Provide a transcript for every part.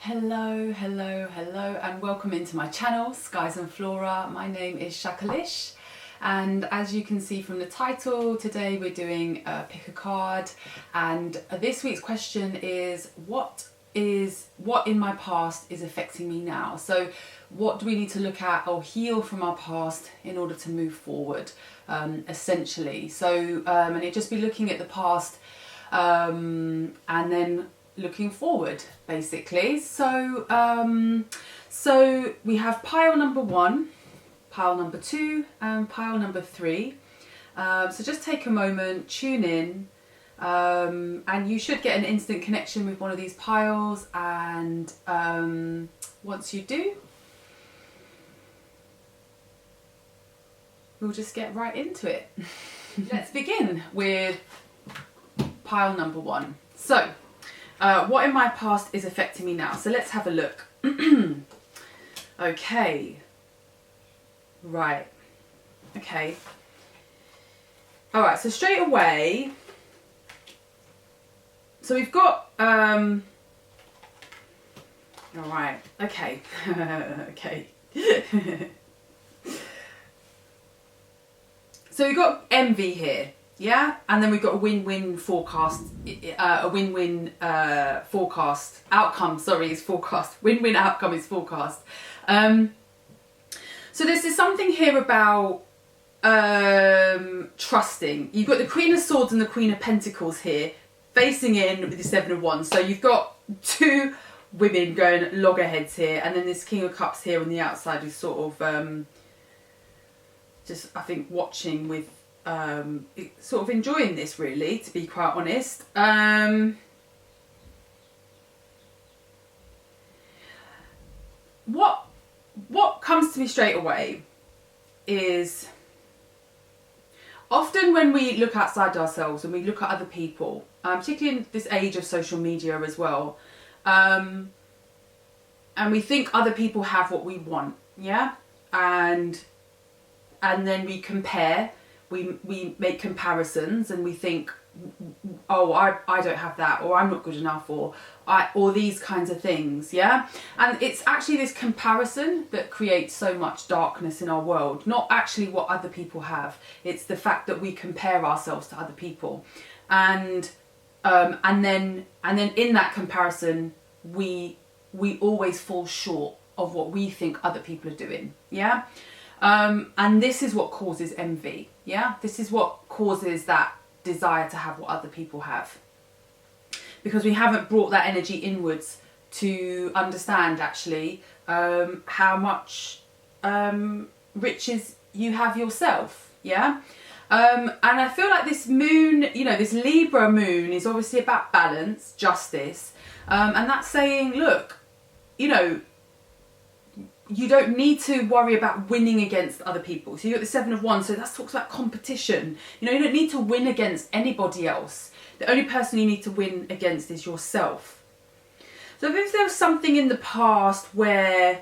Hello, hello, hello, and welcome into my channel, Skies and Flora. My name is Shakalish, and as you can see from the title, today we're doing pick a card, and this week's question is what in my past is affecting me now? So what do we need to look at or heal from our past in order to move forward, essentially. So and it'd just be looking at the past and then looking forward, basically. So so we have pile number 1, pile number 2 and pile number 3. So just take a moment, tune in, and you should get an instant connection with one of these piles, and once you do, we'll just get right into it. Let's begin with pile number 1. So what in my past is affecting me now? So let's have a look. Okay. Right. Okay. All right. So straight away. So we've got. All right. Okay. Okay. So we've got envy here. Yeah, and then we've got a win-win forecast, forecast outcome. Sorry, is forecast. Win-win outcome is forecast. So this is something here about trusting. You've got the Queen of Swords and the Queen of Pentacles here, facing in with the 7 of Wands. So you've got 2 women going loggerheads here, and then this King of Cups here on the outside is sort of just, I think, watching with. Sort of enjoying this, really, to be quite honest. What comes to me straight away is often when we look outside ourselves and we look at other people, particularly in this age of social media as well, and we think other people have what we want, yeah, and then we compare. We make comparisons and we think, oh, I don't have that, or I'm not good enough, or these kinds of things, yeah? And it's actually this comparison that creates so much darkness in our world, not actually what other people have. It's the fact that we compare ourselves to other people. And then in that comparison, we always fall short of what we think other people are doing, yeah? And this is what causes envy, yeah? This is what causes that desire to have what other people have. Because we haven't brought that energy inwards to understand, actually, how much riches you have yourself, yeah? And I feel like this moon, you know, this Libra moon is obviously about balance, justice, and that's saying, look, you know, you don't need to worry about winning against other people. So you've got the 7 of Wands, so that talks about competition. You know, you don't need to win against anybody else. The only person you need to win against is yourself. So if there was something in the past where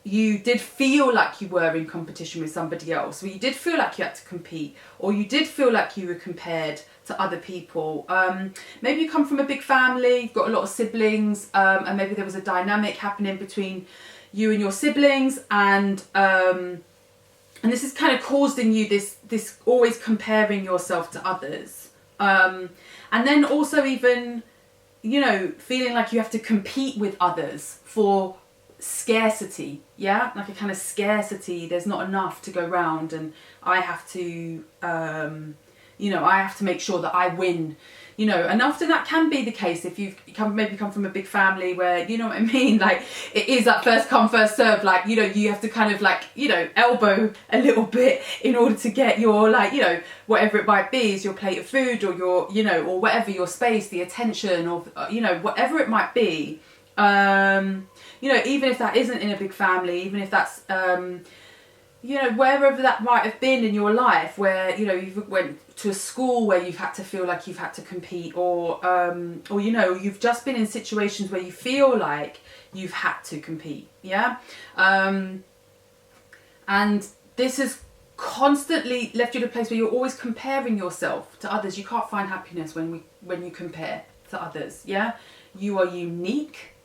you did feel like you were in competition with somebody else, or you did feel like you had to compete, or you did feel like you were compared to other people, maybe you come from a big family, you've got a lot of siblings, and maybe there was a dynamic happening between you and your siblings, and this has kind of caused in you this always comparing yourself to others, and then also even, you know, feeling like you have to compete with others for scarcity, yeah, like a kind of scarcity. There's not enough to go round, and I have to, you know, I have to make sure that I win. You know, and often that can be the case if you've maybe come from a big family where, you know what I mean, like it is that first come first serve, like, you know, you have to kind of like, you know, elbow a little bit in order to get your, like, you know, whatever it might be, is your plate of food or your, you know, or whatever, your space, the attention, or, you know, whatever it might be, you know, even if that isn't in a big family, even if that's, you know, wherever that might have been in your life, where, you know, you've went to a school where you've had to feel like you've had to compete, or you know, you've just been in situations where you feel like you've had to compete, yeah? And this has constantly left you in a place where you're always comparing yourself to others. You can't find happiness when you compare to others, yeah? You are unique,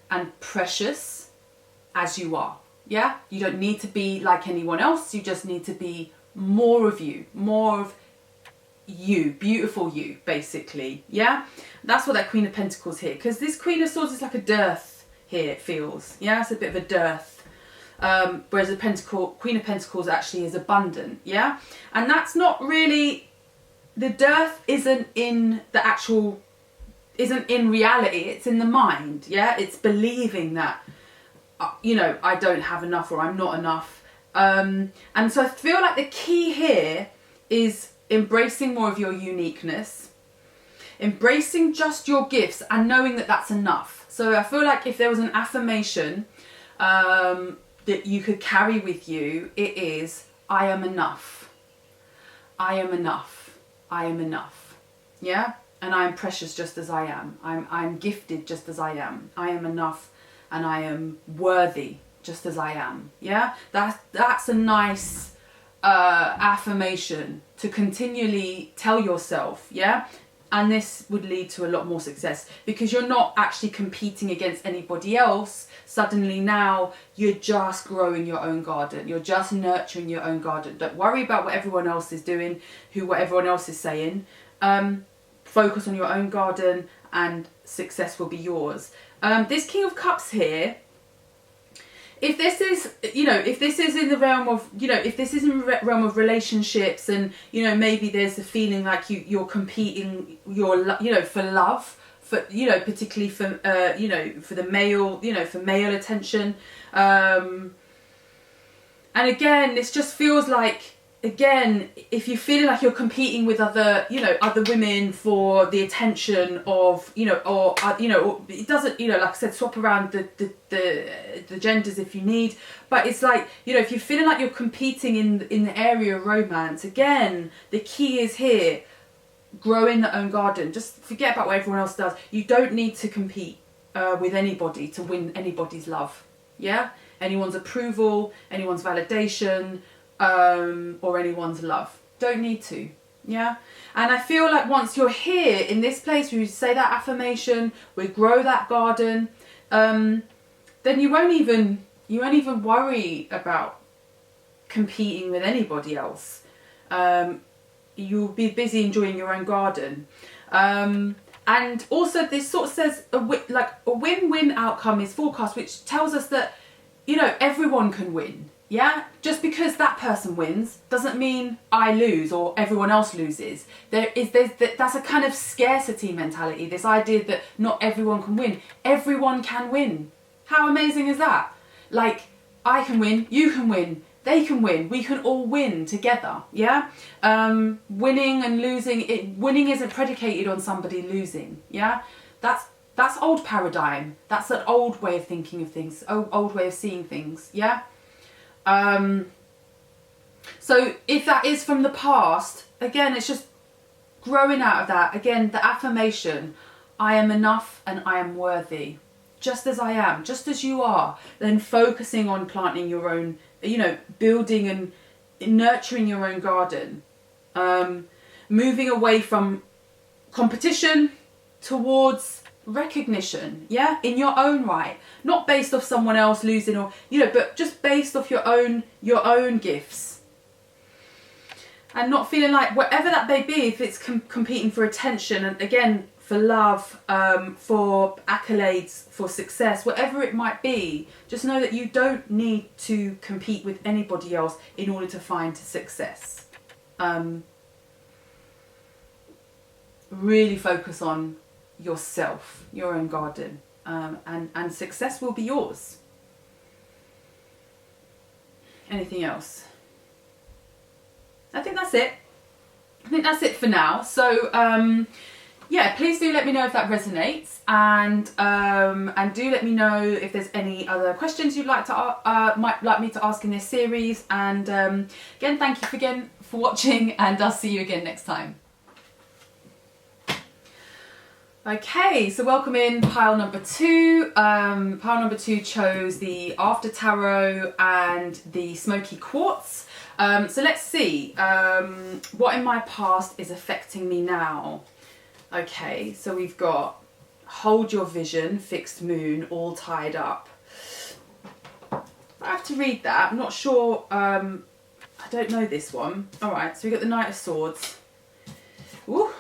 and precious as you are. Yeah, you don't need to be like anyone else. You just need to be more of you, more of you, beautiful you, basically. Yeah, that's what that Queen of Pentacles here, because this Queen of Swords is like a dearth here, it feels. Yeah, it's a bit of a dearth. Whereas the Queen of Pentacles actually is abundant. Yeah, and that's not really, the dearth isn't in the actual, isn't in reality, it's in the mind. Yeah, it's believing that, you know, I don't have enough or I'm not enough. And so I feel like the key here is embracing more of your uniqueness, embracing just your gifts and knowing that that's enough. So I feel like if there was an affirmation that you could carry with you, it is, I am enough. I am enough. I am enough. Yeah? And I am precious just as I am. I'm gifted just as I am. I am enough and I am worthy just as I am. Yeah? That's a nice affirmation to continually tell yourself. Yeah? And this would lead to a lot more success because you're not actually competing against anybody else. Suddenly now you're just growing your own garden. You're just nurturing your own garden. Don't worry about what everyone else is doing, what everyone else is saying. Focus on your own garden and success will be yours. This King of Cups here, if this is, you know, if this is in the realm of, you know, if this is in the realm of relationships and, you know, maybe there's a feeling like you're competing, you know, for love, for, you know, particularly for, you know, for the male, you know, for male attention. And again, this just feels like, again, if you're feeling like you're competing with other, you know, other women for the attention of, you know, or you know, or it doesn't, you know, like I said, swap around the genders if you need, but it's like, you know, if you're feeling like you're competing in the area of romance, again, the key is here, growing the own garden. Just forget about what everyone else does. You don't need to compete with anybody to win anybody's love. Yeah, anyone's approval, anyone's validation, or anyone's love. Don't need to. Yeah, and I feel like once you're here in this place where you say that affirmation, we grow that garden, then you won't even worry about competing with anybody else. You'll be busy enjoying your own garden. And also this sort of says like a win-win outcome is forecast, which tells us that, you know, everyone can win. Yeah, just because that person wins doesn't mean I lose or everyone else loses. That's a kind of scarcity mentality, this idea that not everyone can win. Everyone can win. How amazing is that? Like, I can win, you can win, they can win, we can all win together. Yeah, winning and losing, winning isn't predicated on somebody losing. Yeah, that's old paradigm. That's an old way of thinking of things, old way of seeing things. Yeah. So if that is from the past, again, it's just growing out of that. Again, the affirmation, I am enough and I am worthy, just as I am, just as you are. Then focusing on planting your own, you know, building and nurturing your own garden. Moving away from competition towards recognition, yeah, in your own right, not based off someone else losing or, you know, but just based off your own gifts, and not feeling like whatever that may be, if it's competing for attention and again for love, for accolades, for success, whatever it might be, just know that you don't need to compete with anybody else in order to find success. Really focus on yourself, your own garden, and success will be yours. Anything else? I think that's it. I think that's it for now. So yeah, please do let me know if that resonates, and do let me know if there's any other questions you'd like to might like me to ask in this series. And again, thank you for watching, and I'll see you again next time. Okay, so welcome in pile number 2. Pile number 2 chose the After Tarot and the Smokey Quartz. So let's see what in my past is affecting me now. Okay, so we've got hold your vision, fixed moon, all tied up. I have to read that. I'm not sure. I don't know this one. All right, so we got the Knight of Swords. Ooh.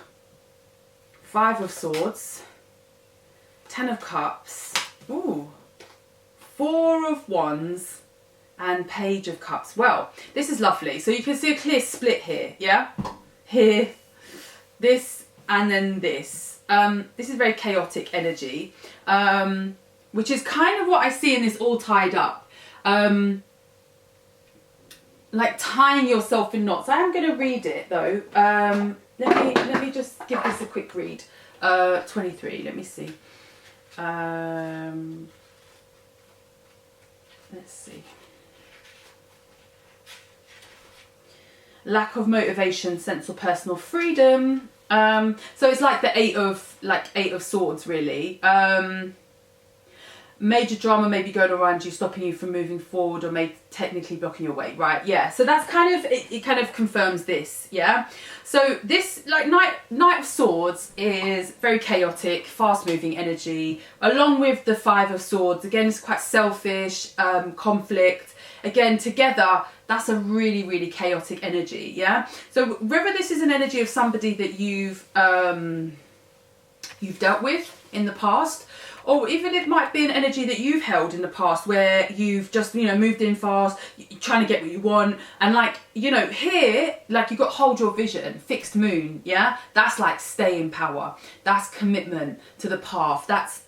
5 of Swords. 10 of Cups. Ooh. 4 of Wands. And Page of Cups. Well, this is lovely. So you can see a clear split here, yeah? Here, this, and then this. This is very chaotic energy, which is kind of what I see in this all tied up. Like tying yourself in knots. I am going to read it though. Let me just give this a quick read. 23, let me see. Let's see. Lack of motivation, sense of personal freedom. So it's like the eight of swords, really. Major drama may be going around you, stopping you from moving forward, or may technically blocking your way, right? Yeah. So that's kind of it kind of confirms this, yeah. So this like Knight of Swords is very chaotic, fast-moving energy, along with the 5 of Swords. Again, it's quite selfish, conflict. Again, together, that's a really, really chaotic energy, yeah? So whether this is an energy of somebody that you've dealt with in the past, or even it might be an energy that you've held in the past where you've just, you know, moved in fast, you're trying to get what you want. And like, you know, here, like you've got hold your vision, fixed moon, yeah? That's like stay in power. That's commitment to the path. That's,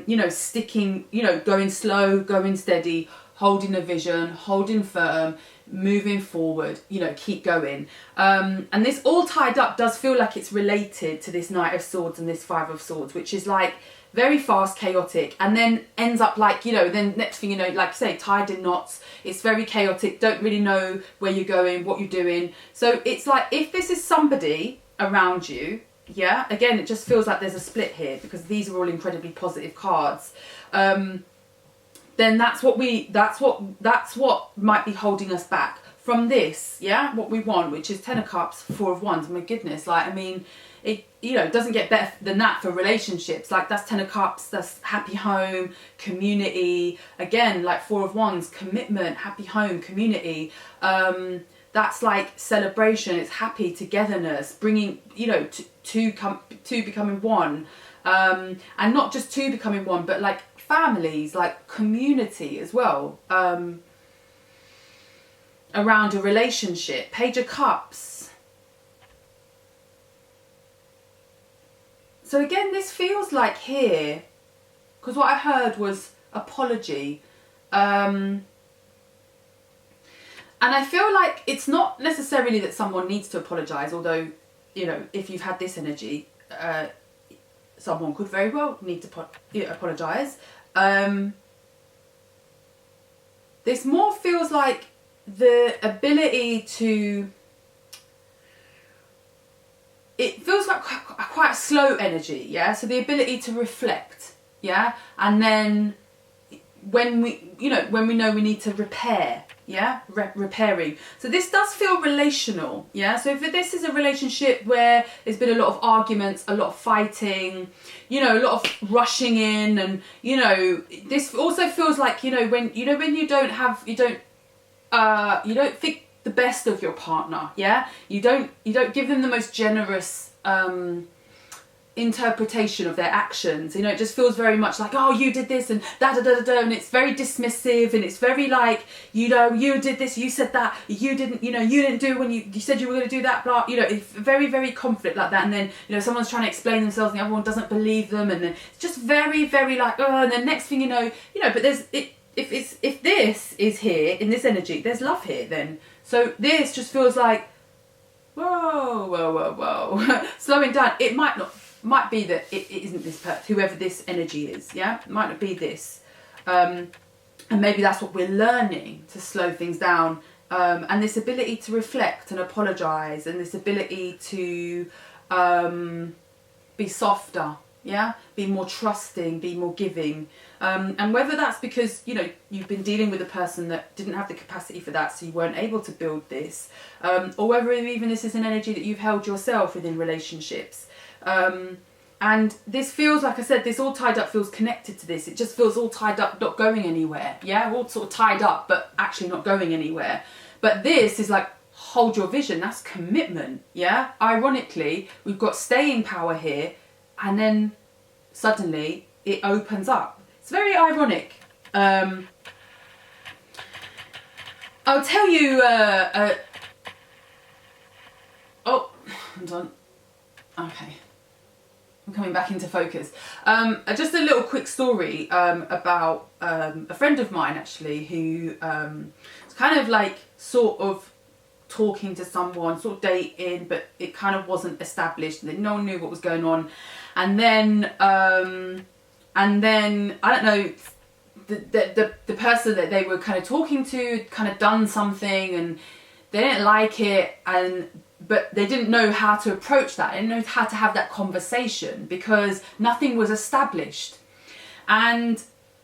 you know, sticking, you know, going slow, going steady, holding a vision, holding firm, moving forward, you know, keep going. And this all tied up does feel like it's related to this Knight of Swords and this 5 of Swords, which is like very fast, chaotic, and then ends up like, you know, then next thing you know, like I say, tied in knots. It's very chaotic, don't really know where you're going, what you're doing. So it's like, if this is somebody around you, yeah, again, it just feels like there's a split here because these are all incredibly positive cards. Then that's what might be holding us back from this, yeah, what we want, which is 10 of Cups, 4 of Wands. My goodness, like, I mean, it, you know, doesn't get better than that for relationships. Like, that's 10 of Cups, that's happy home, community. Again, like 4 of Wands, commitment, happy home, community. That's like celebration, it's happy, togetherness, bringing, you know, two becoming one. And not just two becoming one, but like families, like community as well, around a relationship. Page of Cups. So again, this feels like here, because what I heard was apology. And I feel like it's not necessarily that someone needs to apologise, although, you know, if you've had this energy, someone could very well need to apologise. This more feels like the ability to... It feels like quite a slow energy, yeah? So the ability to reflect, yeah? And then when we know we need to repair, yeah, repairing. So this does feel relational, yeah. So if this is a relationship where there's been a lot of arguments, a lot of fighting, you know, a lot of rushing in, and you know, this also feels like, you know, when you don't think the best of your partner, yeah. You don't give them the most generous interpretation of their actions. You know, it just feels very much like, oh, you did this and da da da da da, and it's very dismissive, and it's very like, you know, you did this, you said that, you didn't, you know, you didn't do when you said you were going to do that, blah, you know, it's very, very conflict like that. And then, you know, someone's trying to explain themselves and the other one doesn't believe them, and then it's just very, very like, oh, and then next thing you know, but there's it. If this is here in this energy, there's love here then. So this just feels like, whoa, slowing down. It might be that it isn't this person, whoever this energy is, yeah? It might not be this. And maybe that's what we're learning, to slow things down. And this ability to reflect and apologise, and this ability to be softer, yeah? Be more trusting, be more giving. And whether that's because, you know, you've been dealing with a person that didn't have the capacity for that, so you weren't able to build this, or whether even this is an energy that you've held yourself within relationships. And And this feels, like I said, this all tied up feels connected to this. It just feels all tied up, not going anywhere. Yeah, all sort of tied up, but actually not going anywhere. But this is like, hold your vision. That's commitment. Yeah. Ironically, we've got staying power here, and then suddenly it opens up. It's very ironic. I'll tell you. Oh, hold on. Okay. I'm coming back into focus. Just a little quick story about a friend of mine, actually, who was kind of like sort of talking to someone, sort of dating, but it kind of wasn't established, and no one knew what was going on. And then I don't know, the person that they were kind of talking to kind of done something, and they didn't like it, but they didn't know how to approach that. They didn't know how to have that conversation because nothing was established. And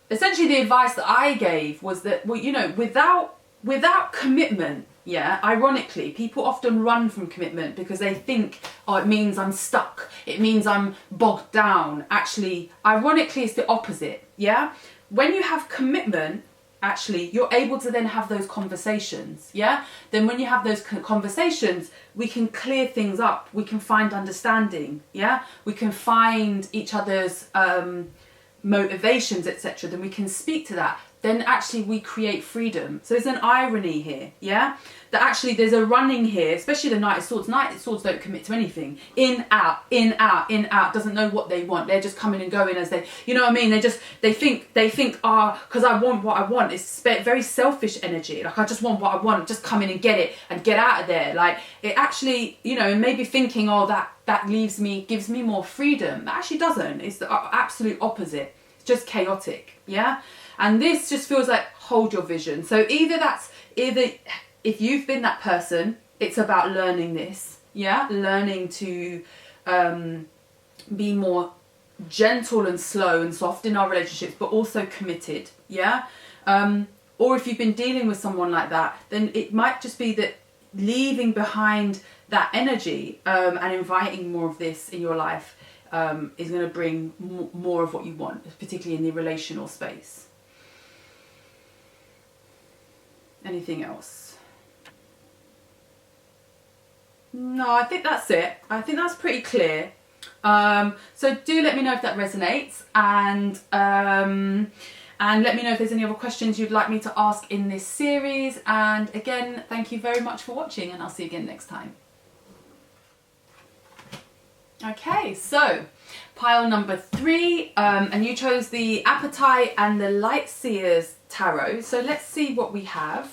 essentially the advice that I gave was that, well, you know, without commitment, yeah, ironically, people often run from commitment because they think, oh, it means I'm stuck. It means I'm bogged down. Actually, ironically, it's the opposite, yeah? When you have commitment, actually, you're able to then have those conversations, yeah? Then when you have those conversations, we can clear things up. We can find understanding, yeah? We can find each other's motivations, etc. Then we can speak to that. Then actually we create freedom. So there's an irony here, yeah? That actually there's a running here, especially the Knight of Swords. Knight of Swords don't commit to anything. In, out, in, out, in, out. Doesn't know what they want. They're just coming and going as they, you know what I mean? They think, because I want what I want. It's very selfish energy. Like, I just want what I want. Just come in and get it and get out of there. Like, it actually, you know, maybe thinking, oh, that gives me more freedom. That actually doesn't. It's the absolute opposite. It's just chaotic, yeah? And this just feels like, hold your vision. So either if you've been that person, it's about learning this, yeah? Learning to be more gentle and slow and soft in our relationships, but also committed, yeah? Or if you've been dealing with someone like that, then it might just be that leaving behind that energy and inviting more of this in your life is going to bring more of what you want, particularly in the relational space. Anything else? No, I think that's it. I think that's pretty clear. So do let me know if that resonates, and let me know if there's any other questions you'd like me to ask in this series. And again, thank you very much for watching, and I'll see you again next time. Okay, so pile number 3, and you chose the Apatite and the Light Seers tarot. So let's see what we have.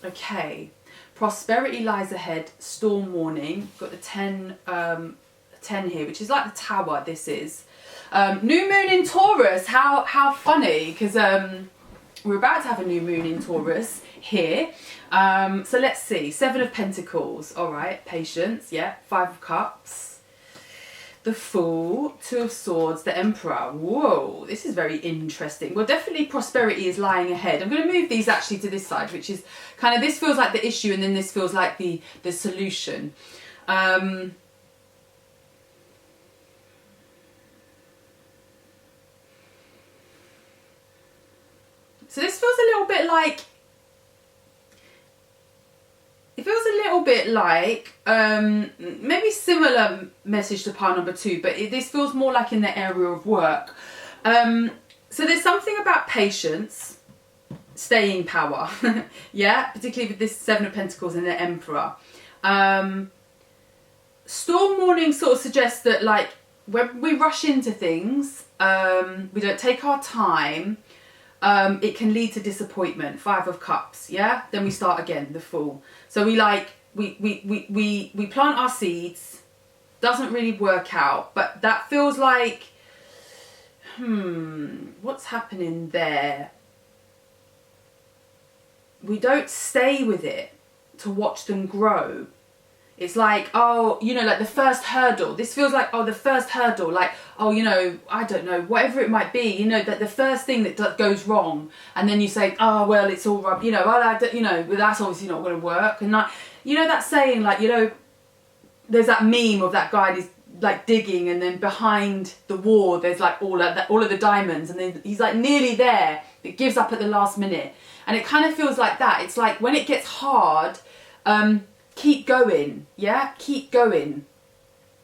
Okay, prosperity lies ahead, storm warning. Got the 10 here, which is like the tower. This is new moon in Taurus. How funny, because we're about to have a new moon in Taurus here. So let's see, 7 of Pentacles. All right, patience. Yeah, 5 of Cups. The Fool, 2 of Swords, the Emperor. Whoa, this is very interesting. Well, definitely prosperity is lying ahead. I'm going to move these actually to this side, which is kind of, this feels like the issue, and then this feels like the solution. So this feels a little bit like, it feels a little bit like, maybe similar message to pile number 2, but this feels more like in the area of work. So there's something about patience, staying power, yeah, particularly with this 7 of Pentacles and the Emperor. Storm warning sort of suggests that, like, when we rush into things, we don't take our time, it can lead to disappointment. 5 of Cups, yeah? Then we start again, the Fool. So we plant our seeds, doesn't really work out, but that feels like, what's happening there? We don't stay with it to watch them grow. It's like, oh, you know, like the first hurdle. This feels like, oh, the first hurdle, like, oh, you know, I don't know, whatever it might be, you know, that the first thing that goes wrong, and then you say, oh, well, it's all right, you know, well, that's obviously not going to work. And like, you know, that saying, like, you know, there's that meme of that guy, like digging, and then behind the wall there's like all of the diamonds, and then he's like nearly there, it gives up at the last minute. And it kind of feels like that. It's like when it gets hard, keep going, yeah, keep going,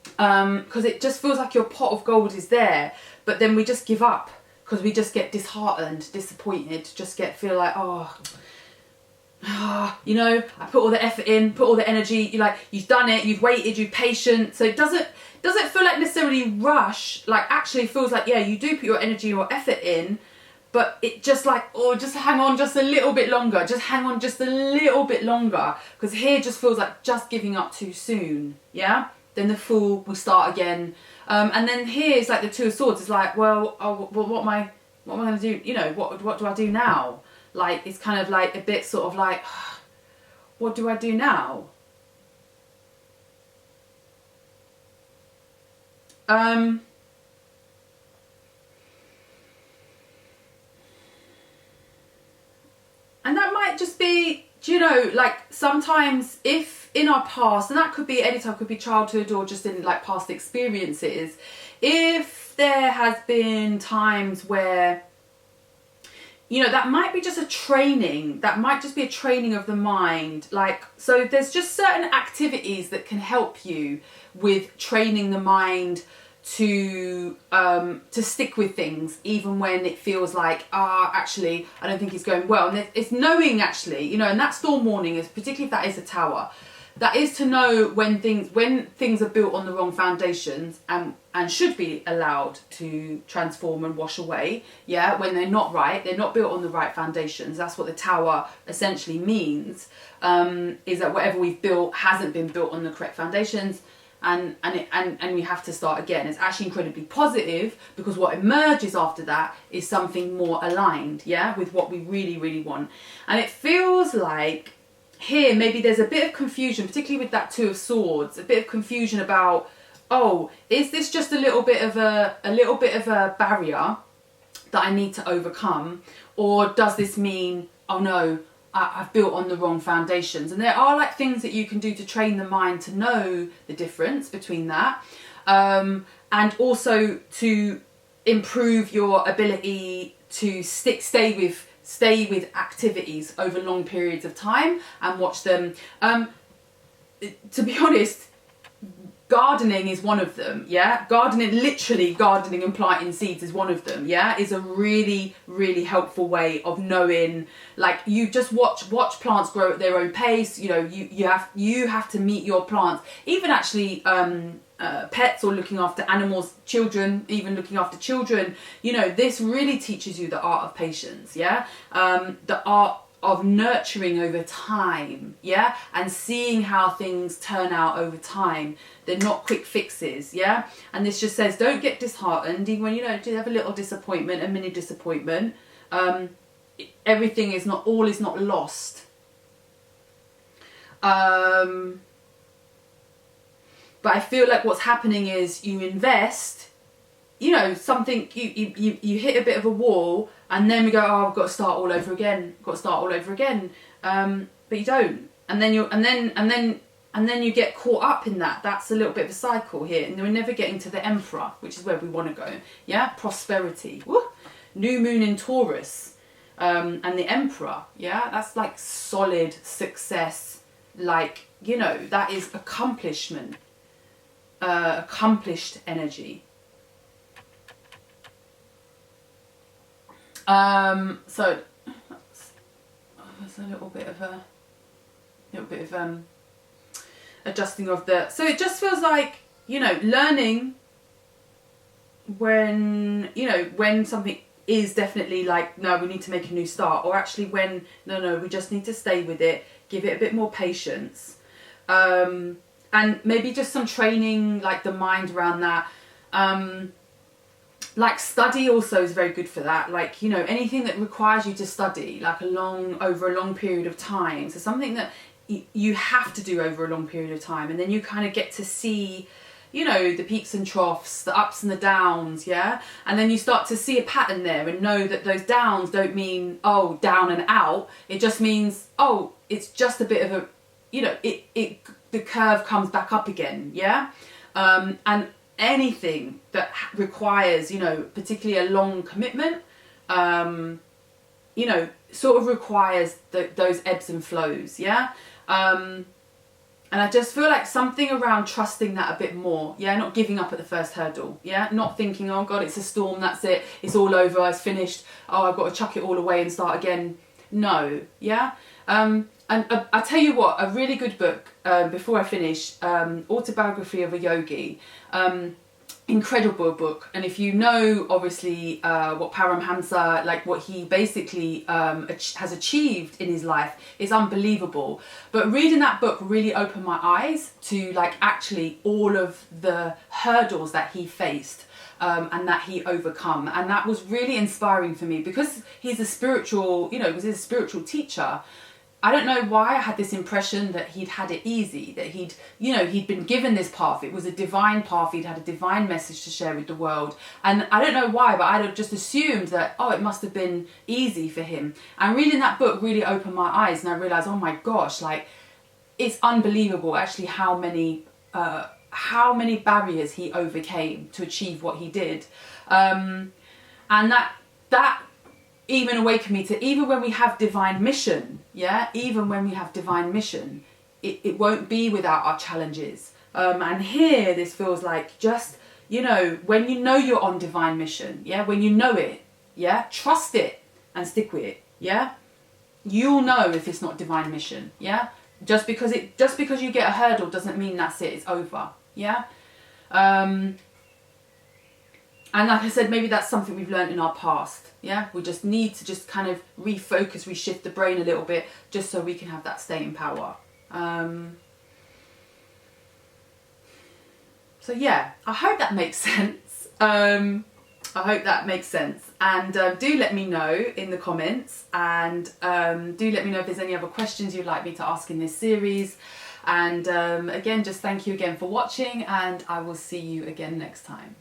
because it just feels like your pot of gold is there, but then we just give up because we just get disheartened, disappointed, just feel like, you know, I put all the effort in, put all the energy, you've done it, you've waited, you've patient. So it doesn't feel like necessarily rush, like actually feels like, yeah, you do put your energy, your effort in, but it just like, just hang on just a little bit longer, just hang on just a little bit longer, because here just feels like just giving up too soon, yeah? Then the Fool, we start again. And then here it's like the Two of Swords, it's like, well, what am I going to do? You know, what do I do now? Like, it's kind of like a bit sort of like, what do I do now? And that might just be, you know, like sometimes if in our past, and that could be any time, could be childhood or just in like past experiences, if there has been times where, you know, that might be just a training, that might just be a training of the mind. Like, so there's just certain activities that can help you with training the mind to stick with things, even when it feels like, actually, I don't think it's going well. And it's knowing, actually, you know, and that storm warning is, particularly if that is a tower, that is to know when things are built on the wrong foundations and should be allowed to transform and wash away. Yeah, when they're not right, they're not built on the right foundations. That's what the tower essentially means, is that whatever we've built hasn't been built on the correct foundations, and we have to start again. It's actually incredibly positive, because what emerges after that is something more aligned, yeah, with what we really, really want. And it feels like here maybe there's a bit of confusion, particularly with that Two of Swords, a bit of confusion about, is this just a little bit of a barrier that I need to overcome, or does this mean, oh no, I've built on the wrong foundations? And there are like things that you can do to train the mind to know the difference between that, and also to improve your ability to stay with activities over long periods of time and watch them. To be honest, gardening is one of them, yeah? Literally gardening and planting seeds is one of them, yeah? Is a really, really helpful way of knowing, like, you just watch plants grow at their own pace. You know, you have to meet your plants. Even actually, pets, or looking after animals, children, even looking after children, you know, this really teaches you the art of patience, yeah? The art of nurturing over time, yeah, and seeing how things turn out over time. They're not quick fixes, yeah. And this just says, don't get disheartened, even when you know, do have a little disappointment, a mini disappointment. Everything is not, all is not lost. But I feel like what's happening is you invest, you know, something, you hit a bit of a wall, and then we go, I've got to start all over again. But you don't, and then you get caught up in that. That's a little bit of a cycle here, and we're never getting to the Emperor, which is where we want to go. Yeah, prosperity. Woo! New moon in Taurus, and the Emperor. Yeah, that's like solid success. Like, you know, that is accomplishment, accomplished energy. So there's a little bit of adjusting of the, so it just feels like, you know, learning when, you know, when something is definitely like, no, we need to make a new start, or actually when, no, we just need to stay with it, give it a bit more patience, and maybe just some training, like the mind around that. Like study also is very good for that. Like, you know, anything that requires you to study, like over a long period of time. So something that you have to do over a long period of time, and then you kind of get to see, you know, the peaks and troughs, the ups and the downs, yeah? And then you start to see a pattern there and know that those downs don't mean, oh, down and out. It just means, oh, it's just a bit of a, you know, the curve comes back up again, yeah? And anything that requires, you know, particularly a long commitment, you know, sort of requires those ebbs and flows, yeah? And I just feel like something around trusting that a bit more, yeah? Not giving up at the first hurdle, yeah? Not thinking, oh God, it's a storm, that's it, it's all over, it's finished, oh, I've got to chuck it all away and start again. No, yeah? And I'll tell you what, a really good book, before I finish, Autobiography of a Yogi, incredible book. And if you know, obviously, what Paramhamsa, like what he basically has achieved in his life is unbelievable. But reading that book really opened my eyes to like actually all of the hurdles that he faced. And that he overcome, and that was really inspiring for me because he's a spiritual, you know, was a spiritual teacher. I don't know why I had this impression that he'd had it easy, that he'd, you know, he'd been given this path. It was a divine path. He'd had a divine message to share with the world. And I don't know why, but I'd just assumed that, oh, it must have been easy for him. And reading that book really opened my eyes, and I realized, oh my gosh, like it's unbelievable actually how many barriers he overcame to achieve what he did. And that even awakened me to, even when we have divine mission, yeah, even when we have divine mission, it won't be without our challenges. And here, this feels like just, you know, when you know you're on divine mission, yeah, when you know it, yeah, trust it and stick with it, yeah. You'll know if it's not divine mission, yeah. Just because you get a hurdle doesn't mean that's it, it's over, yeah. And like I said, maybe that's something we've learned in our past, yeah? We just need to just kind of refocus, reshift the brain a little bit, just so we can have that staying power. So yeah, I hope that makes sense. I hope that makes sense. And do let me know in the comments, and do let me know if there's any other questions you'd like me to ask in this series. And again, just thank you again for watching, and I will see you again next time.